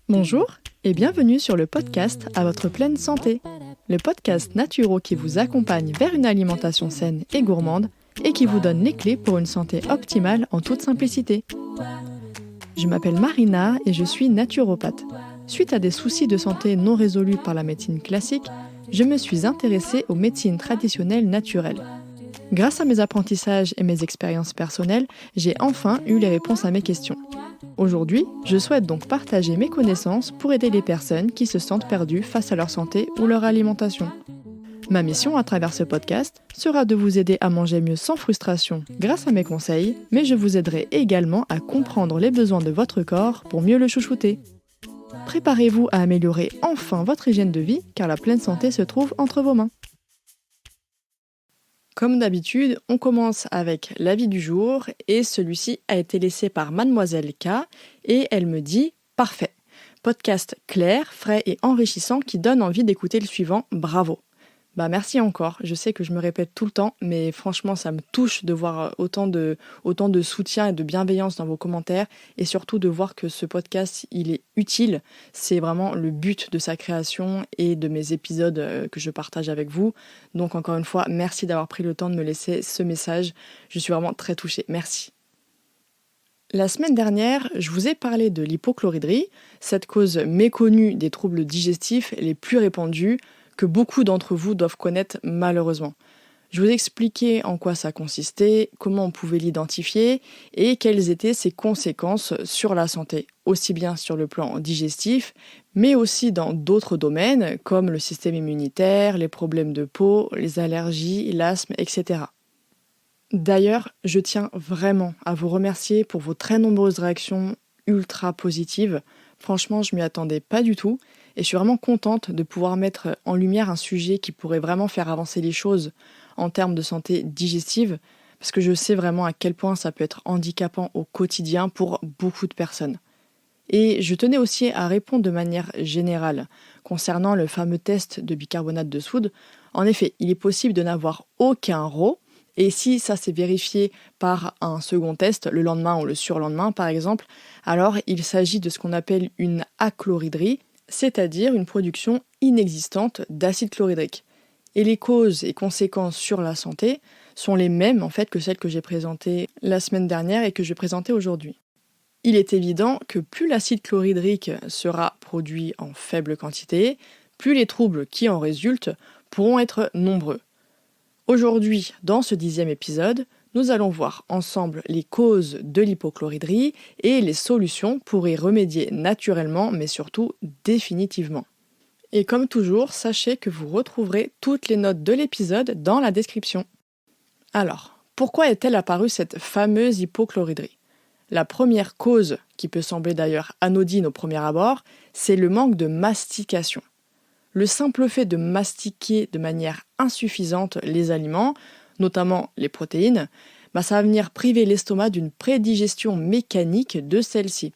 Bonjour et bienvenue sur le podcast À votre pleine santé, le podcast naturo qui vous accompagne vers une alimentation saine et gourmande et qui vous donne les clés pour une santé optimale en toute simplicité. Je m'appelle Marina et je suis naturopathe. Suite à des soucis de santé non résolus par la médecine classique, je me suis intéressée aux médecines traditionnelles naturelles. Grâce à mes apprentissages et mes expériences personnelles, j'ai enfin eu les réponses à mes questions. Aujourd'hui, je souhaite donc partager mes connaissances pour aider les personnes qui se sentent perdues face à leur santé ou leur alimentation. Ma mission à travers ce podcast sera de vous aider à manger mieux sans frustration grâce à mes conseils, mais je vous aiderai également à comprendre les besoins de votre corps pour mieux le chouchouter. Préparez-vous à améliorer enfin votre hygiène de vie car la pleine santé se trouve entre vos mains. Comme d'habitude, on commence avec l'avis du jour et celui-ci a été laissé par Mademoiselle K et elle me dit « Parfait, podcast clair, frais et enrichissant qui donne envie d'écouter le suivant, bravo ». Merci encore, je sais que je me répète tout le temps, mais franchement ça me touche de voir autant de soutien et de bienveillance dans vos commentaires et surtout de voir que ce podcast il est utile. C'est vraiment le but de sa création et de mes épisodes que je partage avec vous. Donc encore une fois, merci d'avoir pris le temps de me laisser ce message, je suis vraiment très touchée, merci. La semaine dernière, je vous ai parlé de l'hypochloridrie, cette cause méconnue des troubles digestifs les plus répandus, que beaucoup d'entre vous doivent connaître malheureusement. Je vous ai expliqué en quoi ça consistait, comment on pouvait l'identifier et quelles étaient ses conséquences sur la santé, aussi bien sur le plan digestif, mais aussi dans d'autres domaines comme le système immunitaire, les problèmes de peau, les allergies, l'asthme, etc. D'ailleurs, je tiens vraiment à vous remercier pour vos très nombreuses réactions ultra positives. Franchement, je m'y attendais pas du tout. Et je suis vraiment contente de pouvoir mettre en lumière un sujet qui pourrait vraiment faire avancer les choses en termes de santé digestive, parce que je sais vraiment à quel point ça peut être handicapant au quotidien pour beaucoup de personnes. Et je tenais aussi à répondre de manière générale concernant le fameux test de bicarbonate de soude. En effet, il est possible de n'avoir aucun RAW, et si ça s'est vérifié par un second test, le lendemain ou le surlendemain par exemple, alors il s'agit de ce qu'on appelle une achloridrie, c'est-à-dire une production inexistante d'acide chlorhydrique. Et les causes et conséquences sur la santé sont les mêmes en fait que celles que j'ai présentées la semaine dernière et que je vais présenter aujourd'hui. Il est évident que plus l'acide chlorhydrique sera produit en faible quantité, plus les troubles qui en résultent pourront être nombreux. Aujourd'hui, dans ce 10e épisode, nous allons voir ensemble les causes de l'hypochloridrie et les solutions pour y remédier naturellement, mais surtout définitivement. Et comme toujours, sachez que vous retrouverez toutes les notes de l'épisode dans la description. Alors, pourquoi est-elle apparue cette fameuse hypochloridrie ? La première cause, qui peut sembler d'ailleurs anodine au premier abord, c'est le manque de mastication. Le simple fait de mastiquer de manière insuffisante les aliments, notamment les protéines, ça va venir priver l'estomac d'une prédigestion mécanique de celle-ci.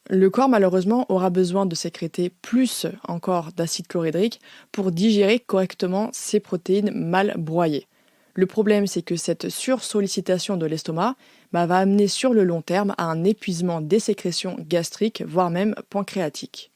Le corps malheureusement aura besoin de sécréter plus encore d'acide chlorhydrique pour digérer correctement ces protéines mal broyées. Le problème c'est que cette sursollicitation de l'estomac va amener sur le long terme à un épuisement des sécrétions gastriques, voire même pancréatiques.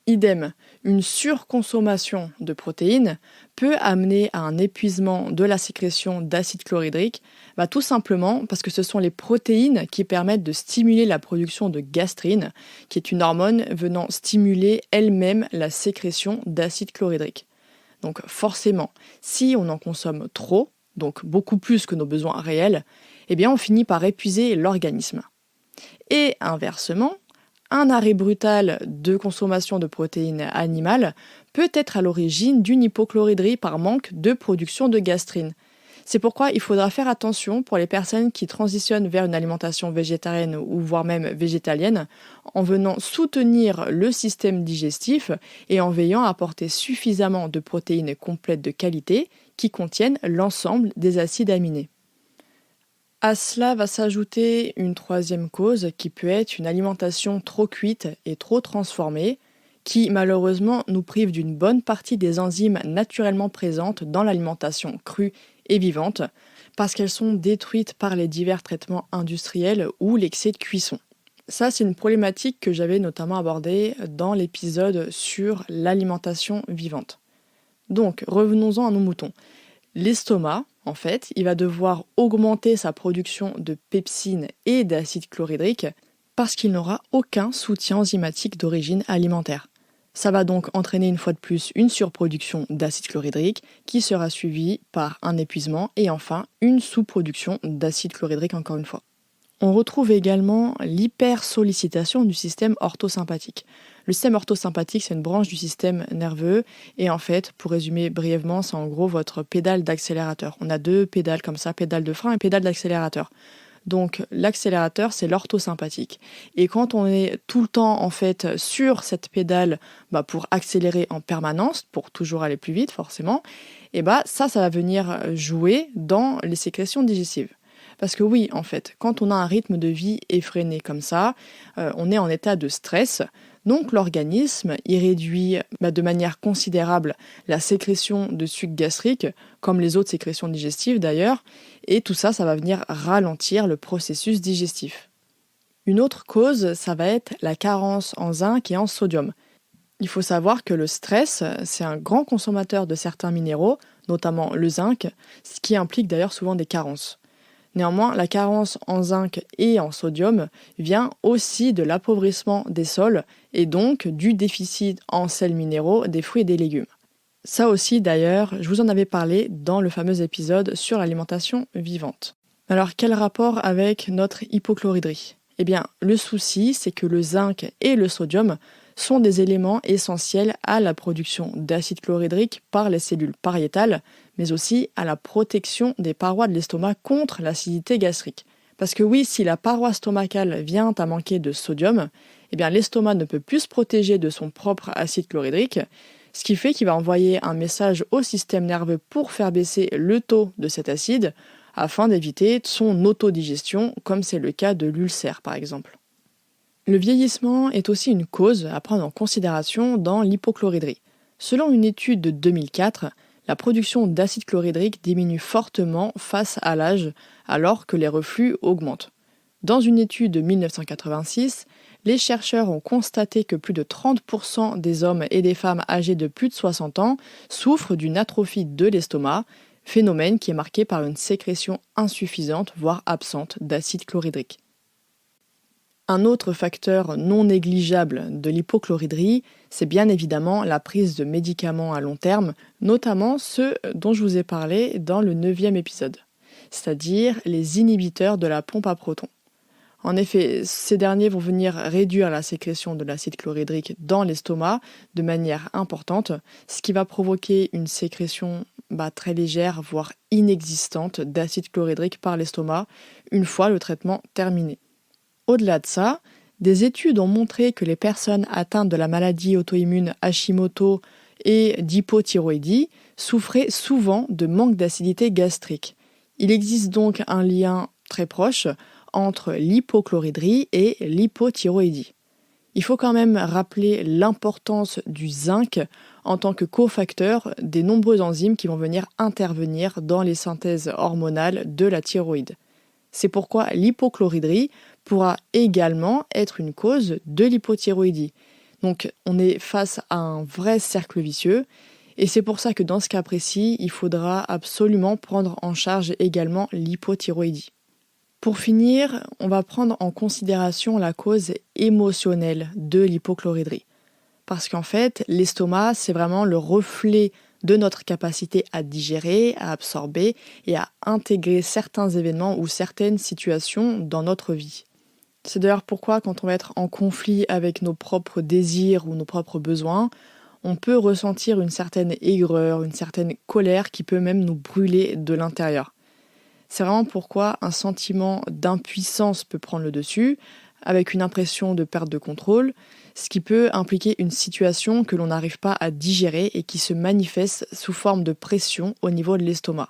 Idem, une surconsommation de protéines peut amener à un épuisement de la sécrétion d'acide chlorhydrique, tout simplement parce que ce sont les protéines qui permettent de stimuler la production de gastrine, qui est une hormone venant stimuler elle-même la sécrétion d'acide chlorhydrique. Donc forcément, si on en consomme trop, donc beaucoup plus que nos besoins réels, on finit par épuiser l'organisme. Et inversement, un arrêt brutal de consommation de protéines animales peut être à l'origine d'une hypochloridrie par manque de production de gastrine. C'est pourquoi il faudra faire attention pour les personnes qui transitionnent vers une alimentation végétarienne ou voire même végétalienne, en venant soutenir le système digestif et en veillant à apporter suffisamment de protéines complètes de qualité qui contiennent l'ensemble des acides aminés. À cela va s'ajouter une troisième cause qui peut être une alimentation trop cuite et trop transformée, qui malheureusement nous prive d'une bonne partie des enzymes naturellement présentes dans l'alimentation crue et vivante, parce qu'elles sont détruites par les divers traitements industriels ou l'excès de cuisson. Ça, c'est une problématique que j'avais notamment abordée dans l'épisode sur l'alimentation vivante. Donc, revenons-en à nos moutons. L'estomac, en fait, il va devoir augmenter sa production de pepsine et d'acide chlorhydrique parce qu'il n'aura aucun soutien enzymatique d'origine alimentaire. Ça va donc entraîner une fois de plus une surproduction d'acide chlorhydrique qui sera suivie par un épuisement et enfin une sous-production d'acide chlorhydrique encore une fois. On retrouve également l'hypersollicitation du système orthosympathique. Le système orthosympathique, c'est une branche du système nerveux et en fait, pour résumer brièvement, c'est en gros votre pédale d'accélérateur. On a 2 pédales comme ça, pédale de frein et pédale d'accélérateur. Donc l'accélérateur, c'est l'orthosympathique. Et quand on est tout le temps en fait sur cette pédale pour accélérer en permanence, pour toujours aller plus vite forcément, et ça va venir jouer dans les sécrétions digestives. Parce que oui, en fait, quand on a un rythme de vie effréné comme ça, on est en état de stress. Donc l'organisme, il réduit de manière considérable la sécrétion de suc gastrique, comme les autres sécrétions digestives d'ailleurs, et tout ça, ça va venir ralentir le processus digestif. Une autre cause, ça va être la carence en zinc et en sodium. Il faut savoir que le stress, c'est un grand consommateur de certains minéraux, notamment le zinc, ce qui implique d'ailleurs souvent des carences. Néanmoins, la carence en zinc et en sodium vient aussi de l'appauvrissement des sols et donc du déficit en sels minéraux des fruits et des légumes. Ça aussi d'ailleurs, je vous en avais parlé dans le fameux épisode sur l'alimentation vivante. Alors quel rapport avec notre hypochlorhydrie ? Eh bien, le souci, c'est que le zinc et le sodium sont des éléments essentiels à la production d'acide chlorhydrique par les cellules pariétales, mais aussi à la protection des parois de l'estomac contre l'acidité gastrique. Parce que oui, si la paroi stomacale vient à manquer de sodium, eh bien l'estomac ne peut plus se protéger de son propre acide chlorhydrique, ce qui fait qu'il va envoyer un message au système nerveux pour faire baisser le taux de cet acide, afin d'éviter son autodigestion, comme c'est le cas de l'ulcère par exemple. Le vieillissement est aussi une cause à prendre en considération dans l'hypochlorhydrie. Selon une étude de 2004, la production d'acide chlorhydrique diminue fortement face à l'âge, alors que les reflux augmentent. Dans une étude de 1986, les chercheurs ont constaté que plus de 30% des hommes et des femmes âgés de plus de 60 ans souffrent d'une atrophie de l'estomac, phénomène qui est marqué par une sécrétion insuffisante, voire absente, d'acide chlorhydrique. Un autre facteur non négligeable de l'hypochlorhydrie, c'est bien évidemment la prise de médicaments à long terme, notamment ceux dont je vous ai parlé dans le 9e épisode, c'est-à-dire les inhibiteurs de la pompe à protons. En effet, ces derniers vont venir réduire la sécrétion de l'acide chlorhydrique dans l'estomac de manière importante, ce qui va provoquer une sécrétion très légère, voire inexistante d'acide chlorhydrique par l'estomac une fois le traitement terminé. Au-delà de ça, des études ont montré que les personnes atteintes de la maladie auto-immune Hashimoto et d'hypothyroïdie souffraient souvent de manque d'acidité gastrique. Il existe donc un lien très proche entre l'hypochlorhydrie et l'hypothyroïdie. Il faut quand même rappeler l'importance du zinc en tant que cofacteur des nombreuses enzymes qui vont venir intervenir dans les synthèses hormonales de la thyroïde. C'est pourquoi l'hypochlorhydrie pourra également être une cause de l'hypothyroïdie. Donc on est face à un vrai cercle vicieux et c'est pour ça que dans ce cas précis, il faudra absolument prendre en charge également l'hypothyroïdie. Pour finir, on va prendre en considération la cause émotionnelle de l'hypochlorhydrie. Parce qu'en fait, l'estomac, c'est vraiment le reflet de notre capacité à digérer, à absorber et à intégrer certains événements ou certaines situations dans notre vie. C'est d'ailleurs pourquoi quand on va être en conflit avec nos propres désirs ou nos propres besoins, on peut ressentir une certaine aigreur, une certaine colère qui peut même nous brûler de l'intérieur. C'est vraiment pourquoi un sentiment d'impuissance peut prendre le dessus, avec une impression de perte de contrôle, ce qui peut impliquer une situation que l'on n'arrive pas à digérer et qui se manifeste sous forme de pression au niveau de l'estomac.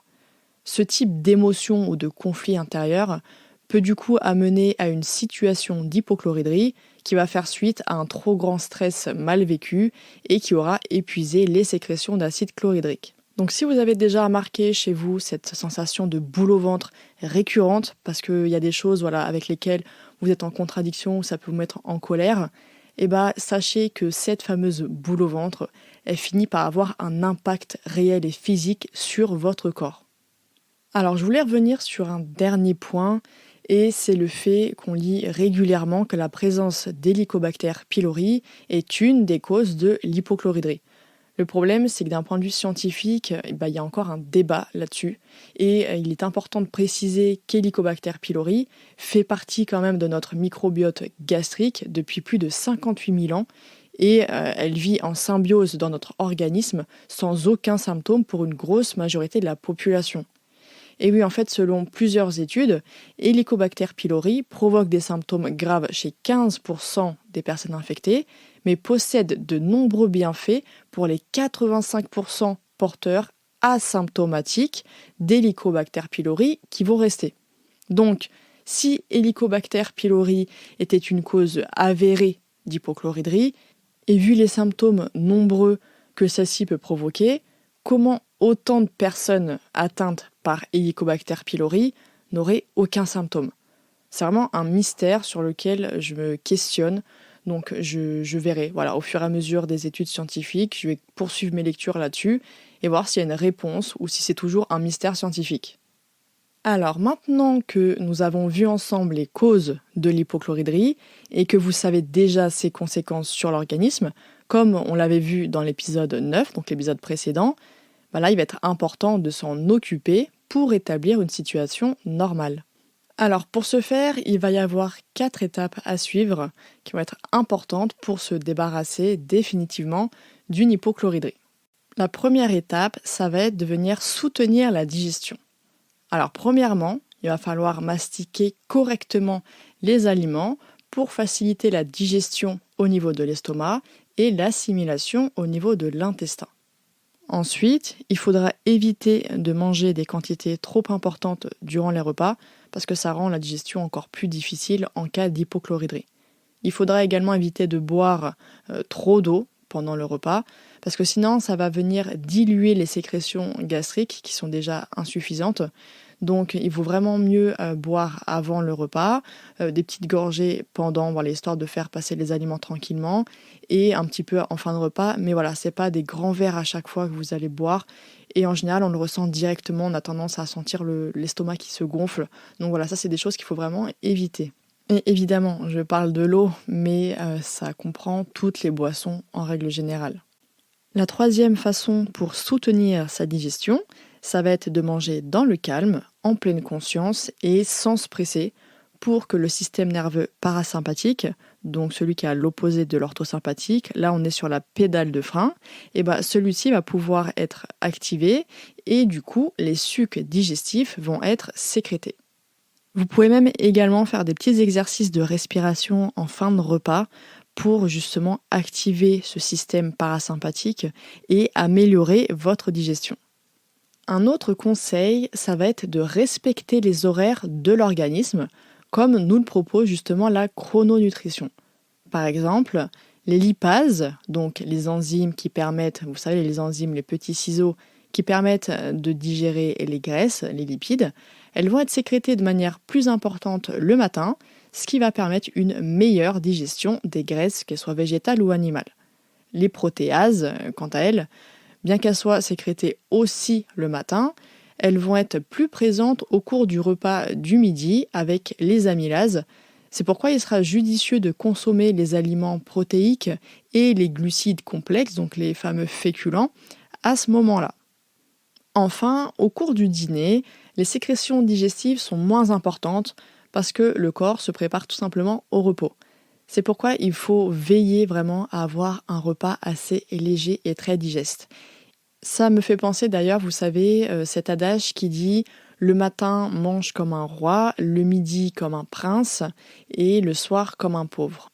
Ce type d'émotion ou de conflit intérieur peut du coup amener à une situation d'hypochloridrie qui va faire suite à un trop grand stress mal vécu et qui aura épuisé les sécrétions d'acide chlorhydrique. Donc si vous avez déjà remarqué chez vous cette sensation de boule au ventre récurrente, parce qu'il y a des choses avec lesquelles vous êtes en contradiction ou ça peut vous mettre en colère, sachez que cette fameuse boule au ventre, elle finit par avoir un impact réel et physique sur votre corps. Alors je voulais revenir sur un dernier point, et c'est le fait qu'on lit régulièrement que la présence d'Helicobacter pylori est une des causes de l'hypochloridrie. Le problème, c'est que d'un point de vue scientifique, il y a encore un débat là-dessus. Et il est important de préciser qu'Helicobacter pylori fait partie quand même de notre microbiote gastrique depuis plus de 58 000 ans. Et elle vit en symbiose dans notre organisme sans aucun symptôme pour une grosse majorité de la population. Et oui, en fait, selon plusieurs études, Helicobacter pylori provoque des symptômes graves chez 15% des personnes infectées, mais possède de nombreux bienfaits pour les 85% porteurs asymptomatiques d'Helicobacter pylori qui vont rester. Donc, si Helicobacter pylori était une cause avérée d'hypochloridrie, et vu les symptômes nombreux que celle-ci peut provoquer, comment autant de personnes atteintes par Helicobacter pylori n'auraient aucun symptôme? C'est vraiment un mystère sur lequel je me questionne. Donc je verrai, au fur et à mesure des études scientifiques, je vais poursuivre mes lectures là-dessus et voir s'il y a une réponse ou si c'est toujours un mystère scientifique. Alors maintenant que nous avons vu ensemble les causes de l'hypochloridrie et que vous savez déjà ses conséquences sur l'organisme, comme on l'avait vu dans l'épisode 9, donc l'épisode précédent, là il va être important de s'en occuper pour établir une situation normale. Alors pour ce faire, il va y avoir 4 étapes à suivre qui vont être importantes pour se débarrasser définitivement d'une hypochloridrie. La première étape, ça va être de venir soutenir la digestion. Alors premièrement, il va falloir mastiquer correctement les aliments pour faciliter la digestion au niveau de l'estomac et l'assimilation au niveau de l'intestin. Ensuite, il faudra éviter de manger des quantités trop importantes durant les repas parce que ça rend la digestion encore plus difficile en cas d'hypochloridrie. Il faudra également éviter de boire trop d'eau pendant le repas parce que sinon ça va venir diluer les sécrétions gastriques qui sont déjà insuffisantes. Donc il vaut vraiment mieux boire avant le repas, des petites gorgées pendant, histoire de faire passer les aliments tranquillement et un petit peu en fin de repas. Mais c'est pas des grands verres à chaque fois que vous allez boire. Et en général, on le ressent directement, on a tendance à sentir l'estomac qui se gonfle. Donc ça c'est des choses qu'il faut vraiment éviter. Et évidemment, je parle de l'eau, mais ça comprend toutes les boissons en règle générale. La troisième façon pour soutenir sa digestion, ça va être de manger dans le calme, en pleine conscience et sans se presser pour que le système nerveux parasympathique, donc celui qui est à l'opposé de l'orthosympathique, là on est sur la pédale de frein, et celui-ci va pouvoir être activé et du coup les sucs digestifs vont être sécrétés. Vous pouvez même également faire des petits exercices de respiration en fin de repas pour justement activer ce système parasympathique et améliorer votre digestion. Un autre conseil, ça va être de respecter les horaires de l'organisme, comme nous le propose justement la chrononutrition. Par exemple, les lipases, donc les enzymes qui permettent, vous savez, les enzymes, les petits ciseaux qui permettent de digérer les graisses, les lipides, elles vont être sécrétées de manière plus importante le matin, ce qui va permettre une meilleure digestion des graisses, qu'elles soient végétales ou animales. Les protéases, quant à elles, bien qu'elles soient sécrétées aussi le matin, elles vont être plus présentes au cours du repas du midi avec les amylases. C'est pourquoi il sera judicieux de consommer les aliments protéiques et les glucides complexes, donc les fameux féculents, à ce moment-là. Enfin, au cours du dîner, les sécrétions digestives sont moins importantes parce que le corps se prépare tout simplement au repos. C'est pourquoi il faut veiller vraiment à avoir un repas assez léger et très digeste. Ça me fait penser d'ailleurs, vous savez, cet adage qui dit « le matin mange comme un roi, le midi comme un prince et le soir comme un pauvre ».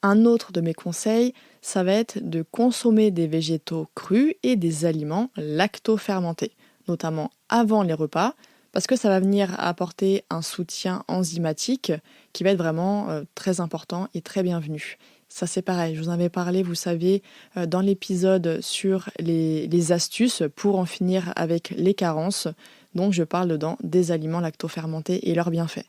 Un autre de mes conseils, ça va être de consommer des végétaux crus et des aliments lacto-fermentés, notamment avant les repas, parce que ça va venir apporter un soutien enzymatique qui va être vraiment très important et très bienvenu. Ça c'est pareil, je vous en avais parlé, vous savez, dans l'épisode sur les astuces pour en finir avec les carences. Donc je parle dedans des aliments lactofermentés et leurs bienfaits.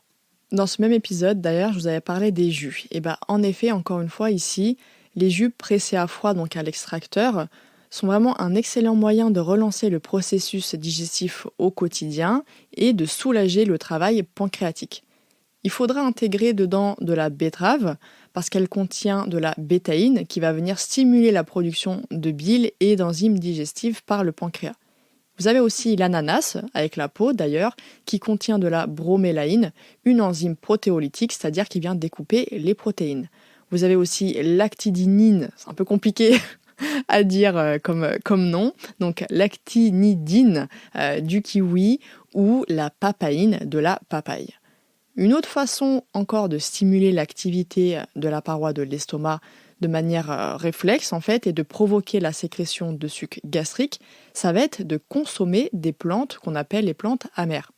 Dans ce même épisode, d'ailleurs, je vous avais parlé des jus. Et en effet, encore une fois, ici, les jus pressés à froid, donc à l'extracteur, sont vraiment un excellent moyen de relancer le processus digestif au quotidien et de soulager le travail pancréatique. Il faudra intégrer dedans de la betterave parce qu'elle contient de la bétaïne qui va venir stimuler la production de bile et d'enzymes digestives par le pancréas. Vous avez aussi l'ananas, avec la peau d'ailleurs, qui contient de la bromélaïne, une enzyme protéolytique, c'est-à-dire qui vient découper les protéines. Vous avez aussi l'actidinine, c'est un peu compliqué à dire comme nom, donc l'actinidine du kiwi ou la papaïne de la papaye. Une autre façon encore de stimuler l'activité de la paroi de l'estomac de manière réflexe en fait et de provoquer la sécrétion de suc gastrique, ça va être de consommer des plantes qu'on appelle les plantes amères.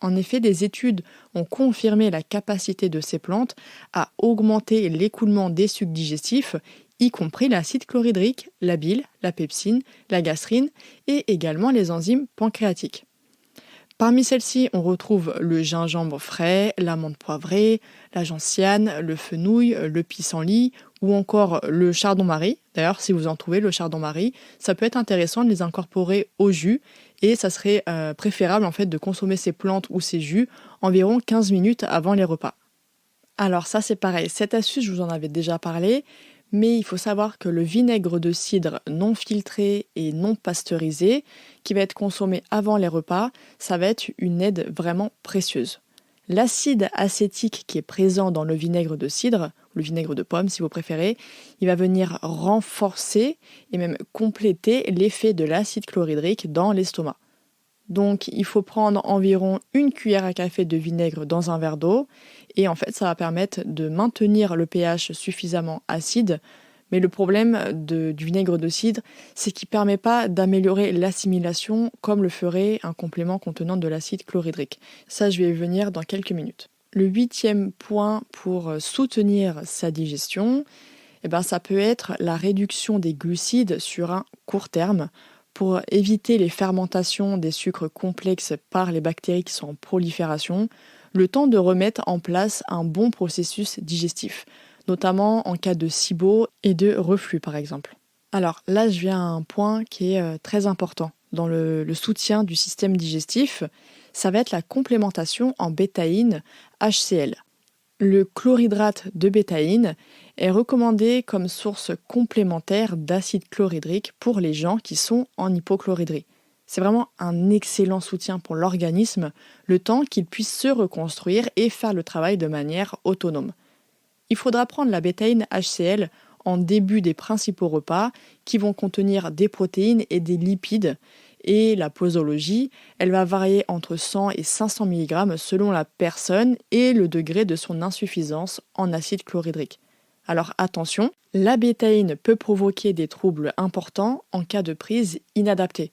En effet, des études ont confirmé la capacité de ces plantes à augmenter l'écoulement des sucs digestifs, y compris l'acide chlorhydrique, la bile, la pepsine, la gastrine et également les enzymes pancréatiques. Parmi celles-ci, on retrouve le gingembre frais, l'amande poivrée, la gentiane, le fenouil, le pissenlit ou encore le chardon-marie. D'ailleurs, si vous en trouvez le chardon-marie, ça peut être intéressant de les incorporer au jus et ça serait préférable en fait de consommer ces plantes ou ces jus environ 15 minutes avant les repas. Alors ça c'est pareil, cette astuce je vous en avais déjà parlé, mais il faut savoir que le vinaigre de cidre non filtré et non pasteurisé, qui va être consommé avant les repas, ça va être une aide vraiment précieuse. L'acide acétique qui est présent dans le vinaigre de cidre, ou le vinaigre de pomme si vous préférez, il va venir renforcer et même compléter l'effet de l'acide chlorhydrique dans l'estomac. Donc il faut prendre environ 1 cuillère à café de vinaigre dans un verre d'eau et en fait ça va permettre de maintenir le pH suffisamment acide. Mais le problème du vinaigre de cidre, c'est qu'il ne permet pas d'améliorer l'assimilation comme le ferait un complément contenant de l'acide chlorhydrique. Ça, je vais y venir dans quelques minutes. Le 8e point pour soutenir sa digestion, ça peut être la réduction des glucides sur un court terme pour éviter les fermentations des sucres complexes par les bactéries qui sont en prolifération, le temps de remettre en place un bon processus digestif, notamment en cas de SIBO et de reflux par exemple. Alors là, je viens à un point qui est très important dans le soutien du système digestif, ça va être la complémentation en bétaïne HCl. Le chlorhydrate de bétaïne est recommandé comme source complémentaire d'acide chlorhydrique pour les gens qui sont en hypochloridrie. C'est vraiment un excellent soutien pour l'organisme, le temps qu'il puisse se reconstruire et faire le travail de manière autonome. Il faudra prendre la bétaïne HCl en début des principaux repas qui vont contenir des protéines et des lipides. Et la posologie, elle va varier entre 100 et 500 mg selon la personne et le degré de son insuffisance en acide chlorhydrique. Alors attention, la bétaïne peut provoquer des troubles importants en cas de prise inadaptée.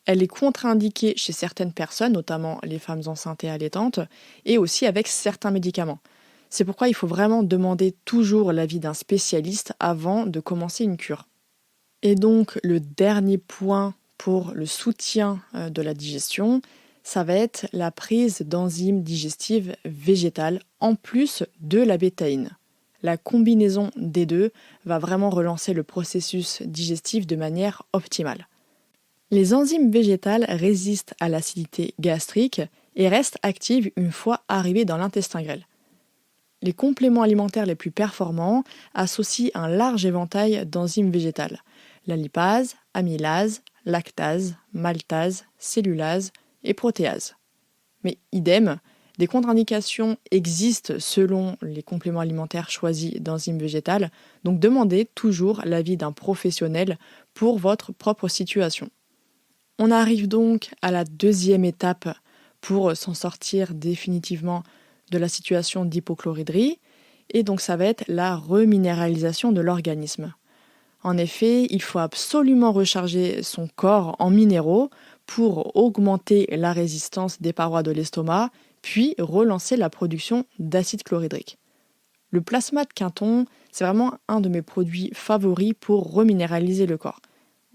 Elle est contre-indiquée chez certaines personnes, notamment les femmes enceintes et allaitantes, et aussi avec certains médicaments. C'est pourquoi il faut vraiment demander toujours l'avis d'un spécialiste avant de commencer une cure. Et donc le dernier point pour le soutien de la digestion, ça va être la prise d'enzymes digestives végétales en plus de la bétaïne. La combinaison des deux va vraiment relancer le processus digestif de manière optimale. Les enzymes végétales résistent à l'acidité gastrique et restent actives une fois arrivées dans l'intestin grêle. Les compléments alimentaires les plus performants associent un large éventail d'enzymes végétales. La lipase, amylase, lactase, maltase, cellulase et protéase. Mais idem, des contre-indications existent selon les compléments alimentaires choisis d'enzymes végétales, donc demandez toujours l'avis d'un professionnel pour votre propre situation. On arrive donc à la 2e étape pour s'en sortir définitivement de la situation d'hypochloridrie, et donc ça va être la reminéralisation de l'organisme. En effet, il faut absolument recharger son corps en minéraux pour augmenter la résistance des parois de l'estomac, puis relancer la production d'acide chlorhydrique. Le plasma de Quinton, c'est vraiment un de mes produits favoris pour reminéraliser le corps.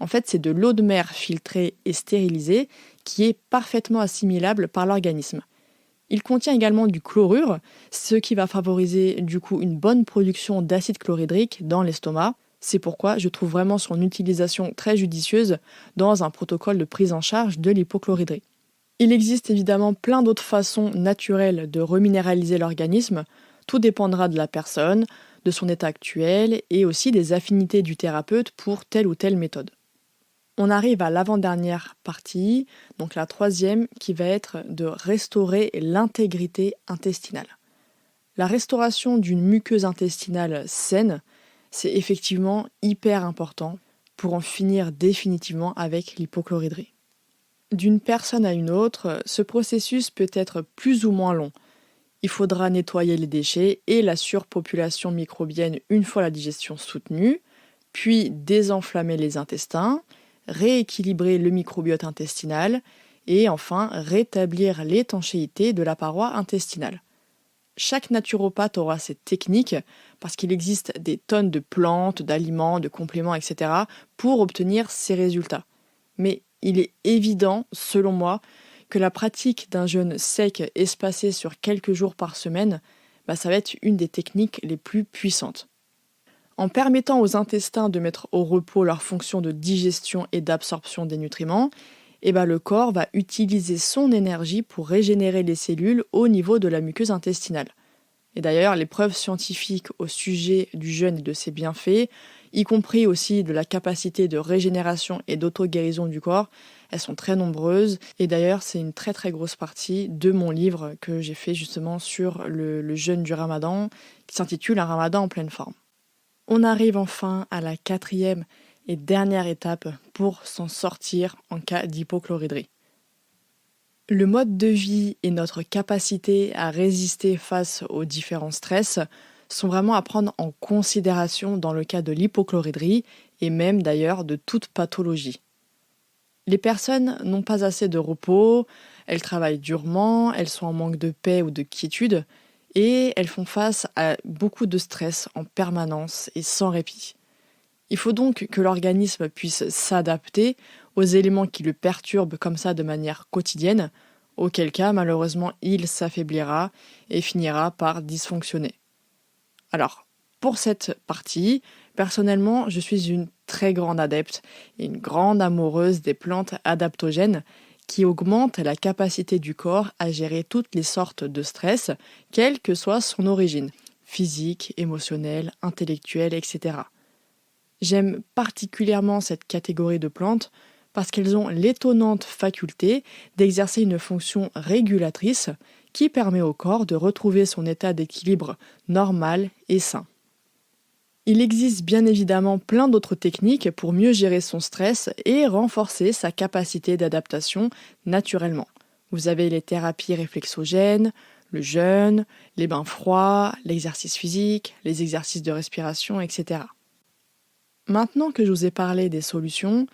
En fait, c'est de l'eau de mer filtrée et stérilisée qui est parfaitement assimilable par l'organisme. Il contient également du chlorure, ce qui va favoriser du coup une bonne production d'acide chlorhydrique dans l'estomac. C'est pourquoi je trouve vraiment son utilisation très judicieuse dans un protocole de prise en charge de l'hypochloridrie. Il existe évidemment plein d'autres façons naturelles de reminéraliser l'organisme. Tout dépendra de la personne, de son état actuel et aussi des affinités du thérapeute pour telle ou telle méthode. On arrive à l'avant-dernière partie, donc la troisième, qui va être de restaurer l'intégrité intestinale. La restauration d'une muqueuse intestinale saine, c'est effectivement hyper important pour en finir définitivement avec l'hypochloridrie. D'une personne à une autre, ce processus peut être plus ou moins long. Il faudra nettoyer les déchets et la surpopulation microbienne une fois la digestion soutenue, puis désenflammer les intestins, rééquilibrer le microbiote intestinal et enfin rétablir l'étanchéité de la paroi intestinale. Chaque naturopathe aura cette technique parce qu'il existe des tonnes de plantes, d'aliments, de compléments, etc. pour obtenir ces résultats. Mais il est évident, selon moi, que la pratique d'un jeûne sec espacé sur quelques jours par semaine, ça va être une des techniques les plus puissantes. En permettant aux intestins de mettre au repos leur fonction de digestion et d'absorption des nutriments, le corps va utiliser son énergie pour régénérer les cellules au niveau de la muqueuse intestinale. Et d'ailleurs, les preuves scientifiques au sujet du jeûne et de ses bienfaits, y compris aussi de la capacité de régénération et d'auto-guérison du corps, elles sont très nombreuses. Et d'ailleurs, c'est une très très grosse partie de mon livre que j'ai fait justement sur le jeûne du Ramadan, qui s'intitule « Un Ramadan en pleine forme ». On arrive enfin à la quatrième et dernière étape pour s'en sortir en cas d'hypochloridrie. Le mode de vie et notre capacité à résister face aux différents stress sont vraiment à prendre en considération dans le cas de l'hypochloridrie et même d'ailleurs de toute pathologie. Les personnes n'ont pas assez de repos, elles travaillent durement, elles sont en manque de paix ou de quiétude et elles font face à beaucoup de stress en permanence et sans répit. Il faut donc que l'organisme puisse s'adapter aux éléments qui le perturbent comme ça de manière quotidienne, auquel cas malheureusement il s'affaiblira et finira par dysfonctionner. Alors, pour cette partie, personnellement, je suis une très grande adepte et une grande amoureuse des plantes adaptogènes qui augmentent la capacité du corps à gérer toutes les sortes de stress, quelle que soit son origine, physique, émotionnelle, intellectuelle, etc. J'aime particulièrement cette catégorie de plantes parce qu'elles ont l'étonnante faculté d'exercer une fonction régulatrice qui permet au corps de retrouver son état d'équilibre normal et sain. Il existe bien évidemment plein d'autres techniques pour mieux gérer son stress et renforcer sa capacité d'adaptation naturellement. Vous avez les thérapies réflexogènes, le jeûne, les bains froids, l'exercice physique, les exercices de respiration, etc. Maintenant que je vous ai parlé des solutions,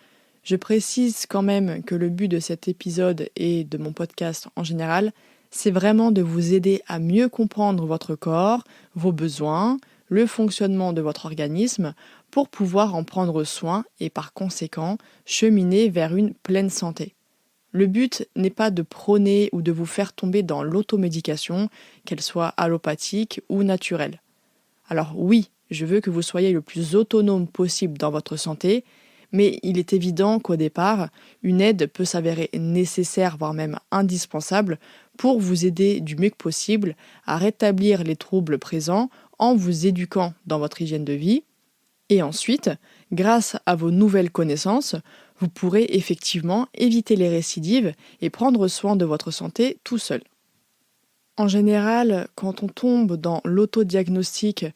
je précise quand même que le but de cet épisode et de mon podcast en général, c'est vraiment de vous aider à mieux comprendre votre corps, vos besoins, le fonctionnement de votre organisme pour pouvoir en prendre soin et par conséquent cheminer vers une pleine santé. Le but n'est pas de prôner ou de vous faire tomber dans l'automédication, qu'elle soit allopathique ou naturelle. Alors oui, je veux que vous soyez le plus autonome possible dans votre santé, mais il est évident qu'au départ, une aide peut s'avérer nécessaire, voire même indispensable, pour vous aider du mieux que possible à rétablir les troubles présents en vous éduquant dans votre hygiène de vie. Et ensuite, grâce à vos nouvelles connaissances, vous pourrez effectivement éviter les récidives et prendre soin de votre santé tout seul. En général, quand on tombe dans l'autodiagnostic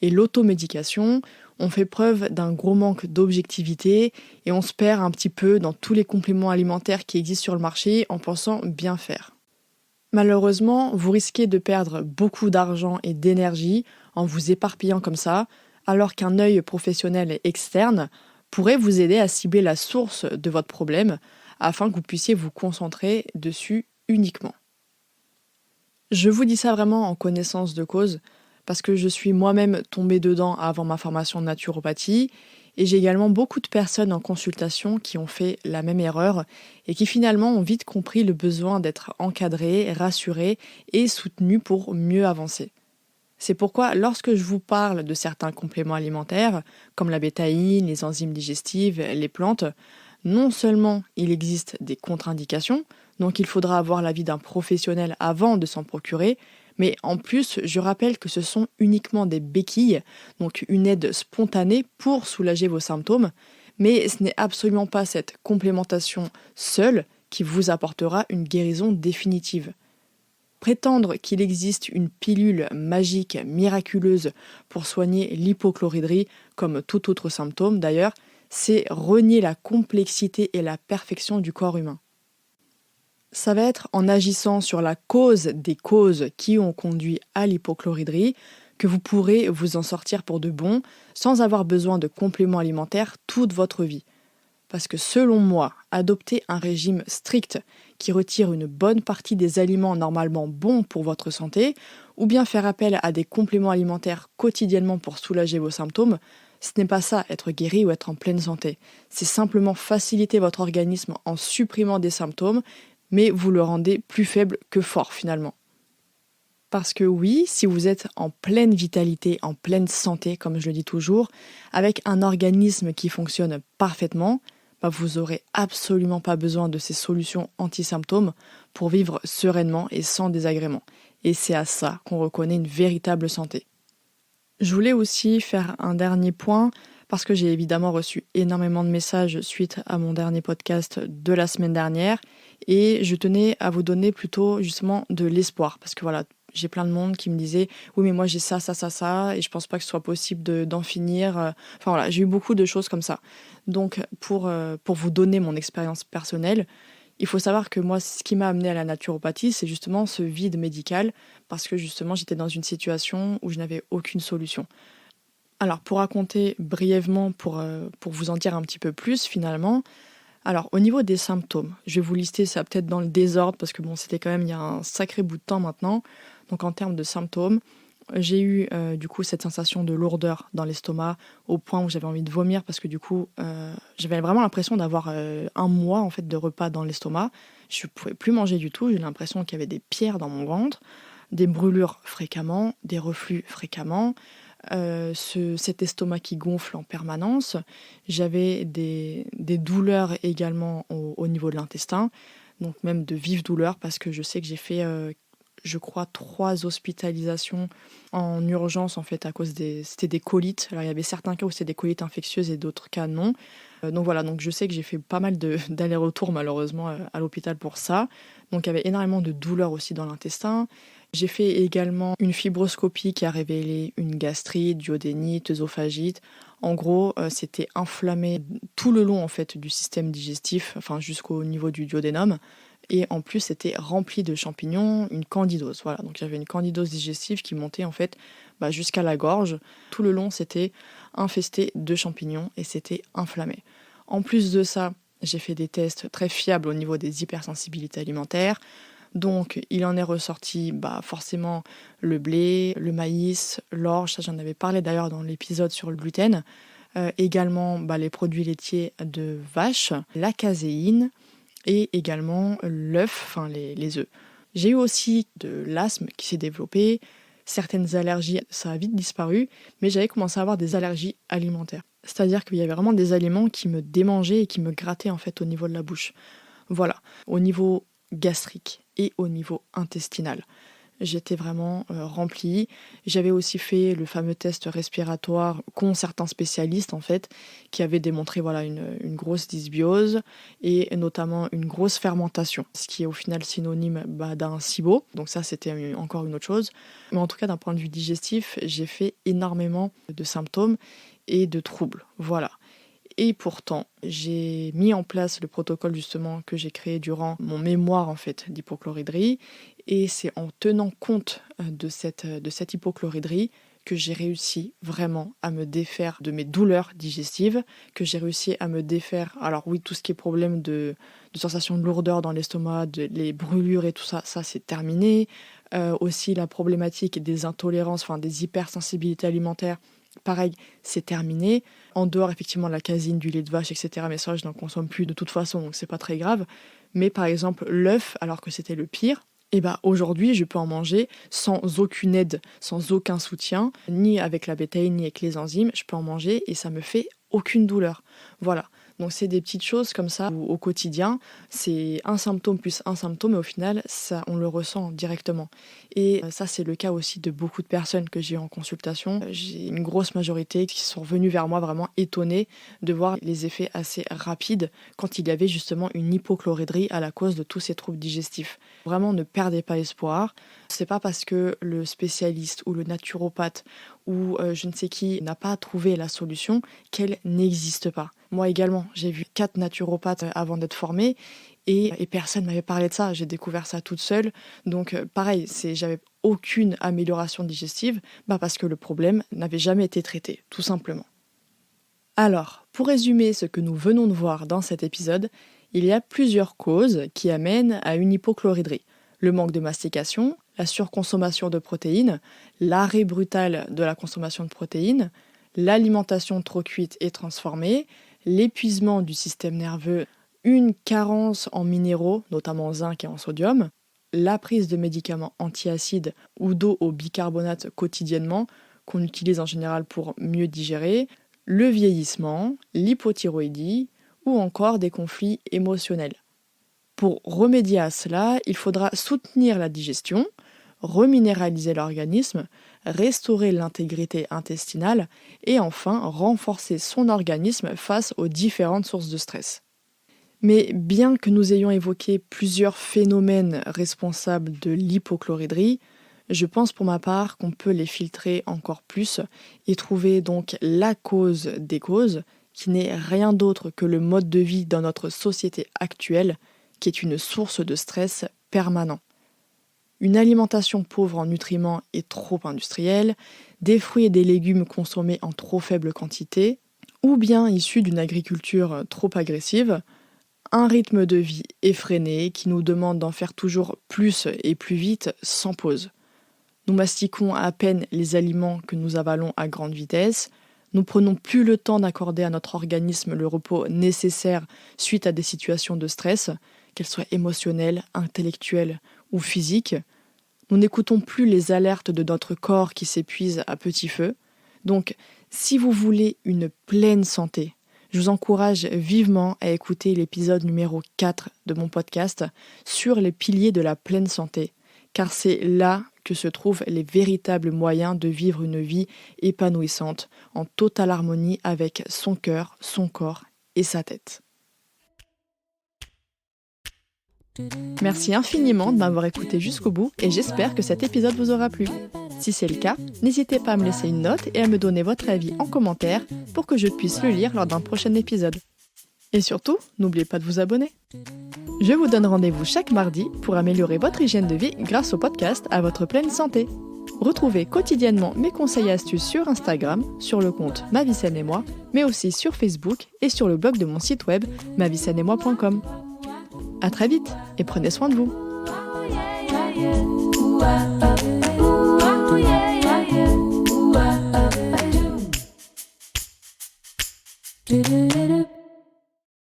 et l'automédication, on fait preuve d'un gros manque d'objectivité et on se perd un petit peu dans tous les compléments alimentaires qui existent sur le marché en pensant bien faire. Malheureusement, vous risquez de perdre beaucoup d'argent et d'énergie en vous éparpillant comme ça, alors qu'un œil professionnel et externe pourrait vous aider à cibler la source de votre problème afin que vous puissiez vous concentrer dessus uniquement. Je vous dis ça vraiment en connaissance de cause, parce que je suis moi-même tombée dedans avant ma formation en naturopathie, et j'ai également beaucoup de personnes en consultation qui ont fait la même erreur, et qui finalement ont vite compris le besoin d'être encadrées, rassurées et soutenues pour mieux avancer. C'est pourquoi lorsque je vous parle de certains compléments alimentaires, comme la bétaïne, les enzymes digestives, les plantes, non seulement il existe des contre-indications, donc il faudra avoir l'avis d'un professionnel avant de s'en procurer, mais en plus je rappelle que ce sont uniquement des béquilles, donc une aide spontanée pour soulager vos symptômes, mais ce n'est absolument pas cette complémentation seule qui vous apportera une guérison définitive. Prétendre qu'il existe une pilule magique miraculeuse pour soigner l'hypochloridrie, comme tout autre symptôme d'ailleurs, c'est renier la complexité et la perfection du corps humain. Ça va être en agissant sur la cause des causes qui ont conduit à l'hypochloridrie que vous pourrez vous en sortir pour de bon, sans avoir besoin de compléments alimentaires toute votre vie. Parce que selon moi, adopter un régime strict qui retire une bonne partie des aliments normalement bons pour votre santé, ou bien faire appel à des compléments alimentaires quotidiennement pour soulager vos symptômes, ce n'est pas ça, être guéri ou être en pleine santé. C'est simplement faciliter votre organisme en supprimant des symptômes, mais vous le rendez plus faible que fort finalement. Parce que oui, si vous êtes en pleine vitalité, en pleine santé, comme je le dis toujours, avec un organisme qui fonctionne parfaitement, vous n'aurez absolument pas besoin de ces solutions anti-symptômes pour vivre sereinement et sans désagréments. Et c'est à ça qu'on reconnaît une véritable santé. Je voulais aussi faire un dernier point, parce que j'ai évidemment reçu énormément de messages suite à mon dernier podcast de la semaine dernière, et je tenais à vous donner plutôt justement de l'espoir, parce que voilà, j'ai plein de monde qui me disait « Oui, mais moi j'ai ça, et je pense pas que ce soit possible d'en finir. » Enfin voilà, j'ai eu beaucoup de choses comme ça. Donc pour vous donner mon expérience personnelle, il faut savoir que moi, ce qui m'a amené à la naturopathie, c'est justement ce vide médical, parce que justement j'étais dans une situation où je n'avais aucune solution. Alors pour raconter brièvement, pour vous en dire un petit peu plus finalement, alors au niveau des symptômes, je vais vous lister ça peut-être dans le désordre, parce que bon, c'était quand même il y a un sacré bout de temps maintenant. Donc en termes de symptômes, j'ai eu du coup cette sensation de lourdeur dans l'estomac, au point où j'avais envie de vomir, parce que du coup j'avais vraiment l'impression d'avoir un mois en fait de repas dans l'estomac. Je ne pouvais plus manger du tout, j'ai l'impression qu'il y avait des pierres dans mon ventre, des brûlures fréquemment, des reflux fréquemment, cet estomac qui gonfle en permanence. J'avais des douleurs également au niveau de l'intestin, donc même de vives douleurs, parce que je sais que j'ai fait je crois 3 hospitalisations en urgence en fait à cause c'était des colites. Alors il y avait certains cas où c'était des colites infectieuses et d'autres cas non. Donc voilà, donc je sais que j'ai fait pas mal d'allers-retours malheureusement à l'hôpital pour ça. Donc il y avait énormément de douleurs aussi dans l'intestin. J'ai fait également une fibroscopie qui a révélé une gastrite, duodénite, œsophagite. En gros, c'était inflammé tout le long en fait du système digestif, enfin jusqu'au niveau du duodénum. Et en plus, c'était rempli de champignons, une candidose. Voilà, donc j'avais une candidose digestive qui montait en fait jusqu'à la gorge. Tout le long, c'était infesté de champignons et c'était inflammé. En plus de ça, j'ai fait des tests très fiables au niveau des hypersensibilités alimentaires. Donc, il en est ressorti forcément le blé, le maïs, l'orge, ça j'en avais parlé d'ailleurs dans l'épisode sur le gluten. Également les produits laitiers de vache, la caséine et également l'œuf, enfin les œufs. J'ai eu aussi de l'asthme qui s'est développé, certaines allergies, ça a vite disparu, mais j'avais commencé à avoir des allergies alimentaires. C'est-à-dire qu'il y avait vraiment des aliments qui me démangeaient et qui me grattaient en fait au niveau de la bouche. Voilà, au niveau gastrique et au niveau intestinal. J'étais vraiment remplie. J'avais aussi fait le fameux test respiratoire qu'ont certains spécialistes en fait, qui avaient démontré une grosse dysbiose et notamment une grosse fermentation, ce qui est au final synonyme d'un SIBO. Donc ça c'était encore une autre chose. Mais en tout cas d'un point de vue digestif, j'ai fait énormément de symptômes et de troubles. Voilà. Et pourtant, j'ai mis en place le protocole justement que j'ai créé durant mon mémoire en fait d'hypochloridrie. Et c'est en tenant compte de cette hypochloridrie que j'ai réussi vraiment à me défaire de mes douleurs digestives, que j'ai réussi à me défaire, alors oui, tout ce qui est problème de sensation de lourdeur dans l'estomac, les brûlures et tout ça, ça c'est terminé. Aussi la problématique des intolérances, enfin des hypersensibilités alimentaires, pareil, c'est terminé. En dehors effectivement de la caséine, du lait de vache, etc. Mais ça, je n'en consomme plus de toute façon, donc c'est pas très grave. Mais par exemple, l'œuf, alors que c'était le pire, et bah aujourd'hui, je peux en manger sans aucune aide, sans aucun soutien, ni avec la bétaïne, ni avec les enzymes. Je peux en manger et ça me fait aucune douleur. Voilà. Donc c'est des petites choses comme ça où, au quotidien, c'est un symptôme plus un symptôme et au final, ça, on le ressent directement. Et ça, c'est le cas aussi de beaucoup de personnes que j'ai en consultation. J'ai une grosse majorité qui sont venues vers moi vraiment étonnées de voir les effets assez rapides quand il y avait justement une hypochloridrie à la cause de tous ces troubles digestifs. Vraiment, ne perdez pas espoir. C'est pas parce que le spécialiste ou le naturopathe ou je ne sais qui n'a pas trouvé la solution qu'elle n'existe pas. Moi également, j'ai vu 4 naturopathes avant d'être formée et personne ne m'avait parlé de ça. J'ai découvert ça toute seule. Donc pareil, j'avais aucune amélioration digestive parce que le problème n'avait jamais été traité, tout simplement. Alors, pour résumer ce que nous venons de voir dans cet épisode, il y a plusieurs causes qui amènent à une hypochloridrie. Le manque de mastication, la surconsommation de protéines, l'arrêt brutal de la consommation de protéines, l'alimentation trop cuite et transformée, l'épuisement du système nerveux, une carence en minéraux, notamment en zinc et en sodium, la prise de médicaments antiacides ou d'eau au bicarbonate quotidiennement, qu'on utilise en général pour mieux digérer, le vieillissement, l'hypothyroïdie ou encore des conflits émotionnels. Pour remédier à cela, il faudra soutenir la digestion, reminéraliser l'organisme, restaurer l'intégrité intestinale et enfin renforcer son organisme face aux différentes sources de stress. Mais bien que nous ayons évoqué plusieurs phénomènes responsables de l'hypochloridrie, je pense pour ma part qu'on peut les filtrer encore plus et trouver donc la cause des causes, qui n'est rien d'autre que le mode de vie dans notre société actuelle, qui est une source de stress permanent. Une alimentation pauvre en nutriments et trop industrielle, des fruits et des légumes consommés en trop faible quantité, ou bien issus d'une agriculture trop agressive, un rythme de vie effréné qui nous demande d'en faire toujours plus et plus vite sans pause. Nous mastiquons à peine les aliments que nous avalons à grande vitesse, nous prenons plus le temps d'accorder à notre organisme le repos nécessaire suite à des situations de stress, qu'elles soient émotionnelles, intellectuelles ou physiques. Nous n'écoutons plus les alertes de notre corps qui s'épuise à petit feu. Donc, si vous voulez une pleine santé, je vous encourage vivement à écouter l'épisode numéro 4 de mon podcast sur les piliers de la pleine santé, car c'est là que se trouvent les véritables moyens de vivre une vie épanouissante, en totale harmonie avec son cœur, son corps et sa tête. Merci infiniment de m'avoir écouté jusqu'au bout et j'espère que cet épisode vous aura plu. Si c'est le cas, n'hésitez pas à me laisser une note et à me donner votre avis en commentaire pour que je puisse le lire lors d'un prochain épisode. Et surtout, n'oubliez pas de vous abonner. Je vous donne rendez-vous chaque mardi pour améliorer votre hygiène de vie grâce au podcast À votre pleine santé. Retrouvez quotidiennement mes conseils et astuces sur Instagram, sur le compte Ma Vie Saine et Moi, mais aussi sur Facebook et sur le blog de mon site web maviesaine-et-moi.com. À très vite et prenez soin de vous.